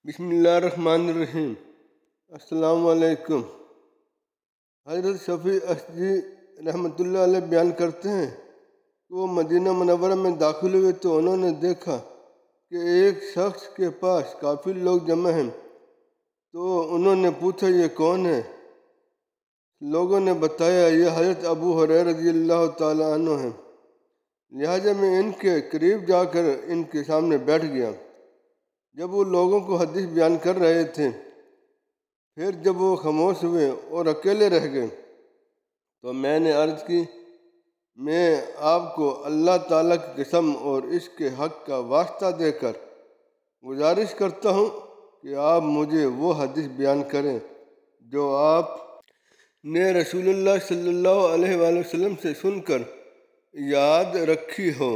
بسم اللہ الرحمن الرحیم۔ السلام علیکم۔ حضرت شفیع اشجعی رحمۃ اللہ علیہ بیان کرتے ہیں کہ وہ مدینہ منورہ میں داخل ہوئے تو انہوں نے دیکھا کہ ایک شخص کے پاس کافی لوگ جمع ہیں، تو انہوں نے پوچھا یہ کون ہے؟ لوگوں نے بتایا یہ حضرت ابو ہریرہ رضی اللہ تعالیٰ عنہ ہیں۔ لہٰذا میں ان کے قریب جا کر ان کے سامنے بیٹھ گیا۔ جب وہ لوگوں کو حدیث بیان کر رہے تھے، پھر جب وہ خاموش ہوئے اور اکیلے رہ گئے تو میں نے عرض کی، میں آپ کو اللہ تعالیٰ کی قسم اور اس کے حق کا واسطہ دے کر گزارش کرتا ہوں کہ آپ مجھے وہ حدیث بیان کریں جو آپ نے رسول اللہ صلی اللہ علیہ وآلہ وسلم سے سن کر یاد رکھی ہو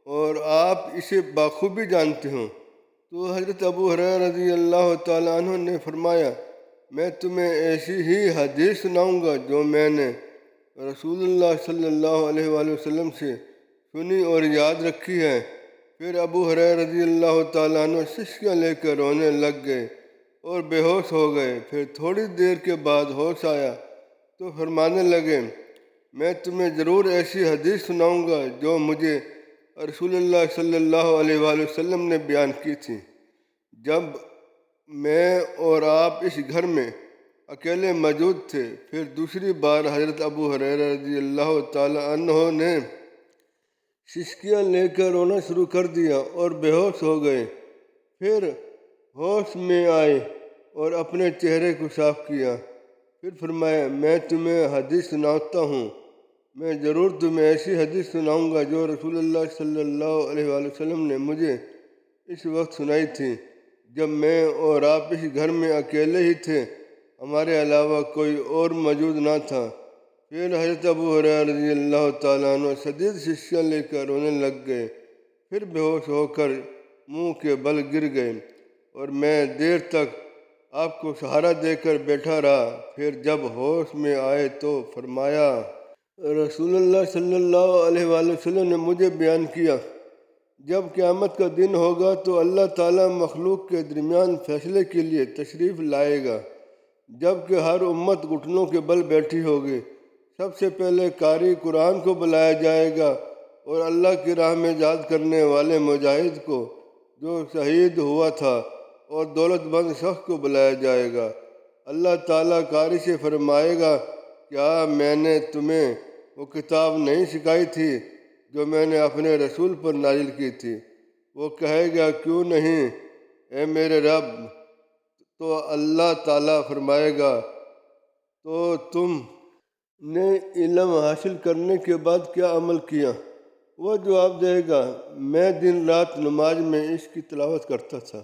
اور آپ اسے بخوبی جانتے ہوں۔ تو حضرت ابو ہریرہ رضی اللہ تعالیٰ عنہ نے فرمایا، میں تمہیں ایسی ہی حدیث سناؤں گا جو میں نے رسول اللہ صلی اللہ علیہ وآلہ وسلم سے سنی اور یاد رکھی ہے۔ پھر ابو ہریرہ رضی اللہ تعالیٰ عنہ سسکیاں لے کر رونے لگ گئے اور بے ہوش ہو گئے۔ پھر تھوڑی دیر کے بعد ہوش آیا تو فرمانے لگے، میں تمہیں ضرور ایسی حدیث سناؤں گا جو مجھے رسول اللہ صلی اللہ علیہ وآلہ وسلم نے بیان کی تھی جب میں اور آپ اس گھر میں اکیلے موجود تھے۔ پھر دوسری بار حضرت ابو ہریرہ رضی اللہ تعالیٰ عنہ نے سسکیاں لے کر رونا شروع کر دیا اور بے ہوش ہو گئے۔ پھر ہوش میں آئے اور اپنے چہرے کو صاف کیا۔ پھر فرمایا، میں تمہیں حدیث سناتا ہوں، میں ضرور تمہیں ایسی حدیث سناؤں گا جو رسول اللہ صلی اللہ علیہ وآلہ وسلم نے مجھے اس وقت سنائی تھی جب میں اور آپ اس گھر میں اکیلے ہی تھے، ہمارے علاوہ کوئی اور موجود نہ تھا۔ پھر حضرت ابو ہریرہ رضی اللہ تعالیٰ عنہ شدید سسکیاں لے کر رونے لگ گئے، پھر بے ہوش ہو کر منہ کے بل گر گئے اور میں دیر تک آپ کو سہارا دے کر بیٹھا رہا۔ پھر جب ہوش میں آئے تو فرمایا، رسول اللہ صلی اللہ علیہ وآلہ وسلم نے مجھے بیان کیا، جب قیامت کا دن ہوگا تو اللہ تعالیٰ مخلوق کے درمیان فیصلے کے لیے تشریف لائے گا، جب کہ ہر امت گھٹنوں کے بل بیٹھی ہوگی۔ سب سے پہلے قاری قرآن کو بلایا جائے گا اور اللہ کی راہ میں جہاد کرنے والے مجاہد کو جو شہید ہوا تھا اور دولت مند شخص کو بلایا جائے گا۔ اللہ تعالیٰ قاری سے فرمائے گا، کیا میں نے تمہیں وہ کتاب نہیں سکھائی تھی جو میں نے اپنے رسول پر نازل کی تھی؟ وہ کہے گا، کیوں نہیں اے میرے رب؟ تو اللہ تعالیٰ فرمائے گا، تو تم نے علم حاصل کرنے کے بعد کیا عمل کیا؟ وہ جواب دے گا، میں دن رات نماز میں اس کی تلاوت کرتا تھا۔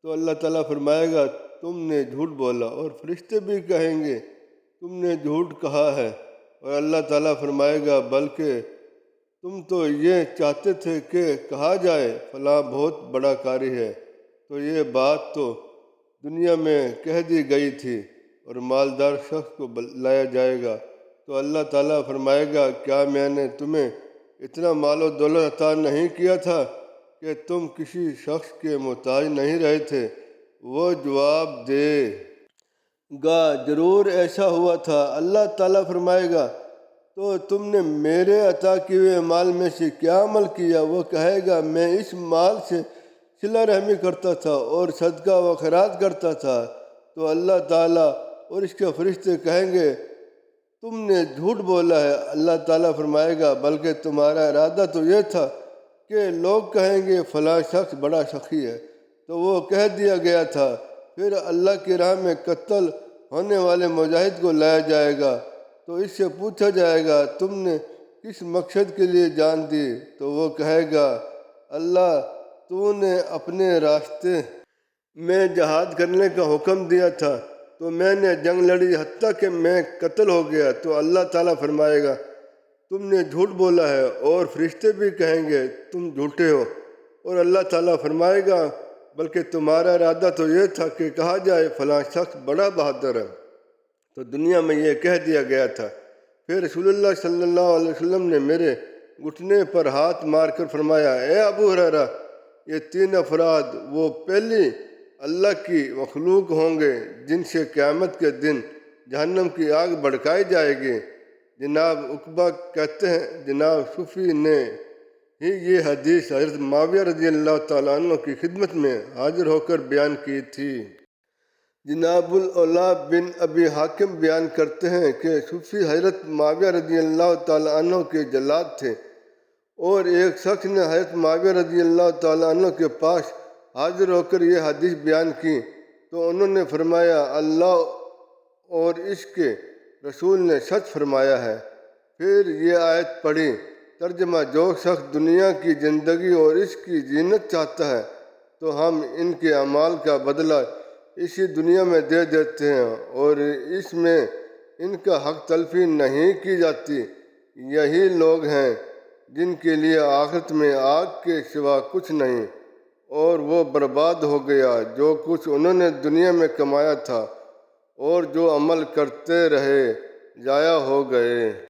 تو اللہ تعالیٰ فرمائے گا، تم نے جھوٹ بولا، اور فرشتے بھی کہیں گے تم نے جھوٹ کہا ہے۔ اور اللہ تعالیٰ فرمائے گا، بلکہ تم تو یہ چاہتے تھے کہ کہا جائے فلاں بہت بڑا قاری ہے، تو یہ بات تو دنیا میں کہہ دی گئی تھی۔ اور مالدار شخص کو لایا جائے گا تو اللہ تعالیٰ فرمائے گا، کیا میں نے تمہیں اتنا مال و دولت عطا نہیں کیا تھا کہ تم کسی شخص کے محتاج نہیں رہے تھے؟ وہ جواب دے گا، ضرور ایسا ہوا تھا۔ اللہ تعالیٰ فرمائے گا، تو تم نے میرے عطا کیے ہوئے مال میں سے کیا عمل کیا؟ وہ کہے گا، میں اس مال سے صلہ رحمی کرتا تھا اور صدقہ و خیرات کرتا تھا۔ تو اللہ تعالیٰ اور اس کے فرشتے کہیں گے، تم نے جھوٹ بولا ہے۔ اللہ تعالیٰ فرمائے گا، بلکہ تمہارا ارادہ تو یہ تھا کہ لوگ کہیں گے فلاں شخص بڑا سخی ہے، تو وہ کہہ دیا گیا تھا۔ پھر اللہ کی راہ میں قتل ہونے والے مجاہد کو لایا جائے گا تو اس سے پوچھا جائے گا، تم نے کس مقصد کے لیے جان دی؟ تو وہ کہے گا، اللہ تو نے اپنے راستے میں جہاد کرنے کا حکم دیا تھا تو میں نے جنگ لڑی حتیٰ کہ میں قتل ہو گیا۔ تو اللہ تعالیٰ فرمائے گا، تم نے جھوٹ بولا ہے، اور فرشتے بھی کہیں گے تم جھوٹے ہو۔ اور اللہ تعالیٰ فرمائے گا، بلکہ تمہارا ارادہ تو یہ تھا کہ کہا جائے فلاں شخص بڑا بہادر ہے، تو دنیا میں یہ کہہ دیا گیا تھا۔ پھر رسول اللہ صلی اللہ علیہ وسلم نے میرے گھٹنے پر ہاتھ مار کر فرمایا، اے ابو ہریرہ، یہ تین افراد وہ پہلی اللہ کی مخلوق ہوں گے جن سے قیامت کے دن جہنم کی آگ بھڑکائی جائے گی۔ جناب عقبہ کہتے ہیں جناب صوفی نے ہی یہ حدیث حضرت معاویہ رضی اللہ تعالیٰ عنہ کی خدمت میں حاضر ہو کر بیان کی تھی۔ جناب الاولیاء بن ابی حاتم بیان کرتے ہیں کہ صوفی حضرت معاویہ رضی اللہ تعالیٰ عنہ کے جلاد تھے، اور ایک شخص نے حضرت معاویہ رضی اللہ تعالیٰ عنہ کے پاس حاضر ہو کر یہ حدیث بیان کی تو انہوں نے فرمایا اللہ اور اس کے رسول نے سچ فرمایا ہے۔ پھر یہ آیت پڑھی، ترجمہ: جو شخص دنیا کی زندگی اور اس کی زینت چاہتا ہے تو ہم ان کے اعمال کا بدلہ اسی دنیا میں دے دیتے ہیں اور اس میں ان کا حق تلفی نہیں کی جاتی۔ یہی لوگ ہیں جن کے لیے آخرت میں آگ کے سوا کچھ نہیں، اور وہ برباد ہو گیا جو کچھ انہوں نے دنیا میں کمایا تھا، اور جو عمل کرتے رہے ضائع ہو گئے۔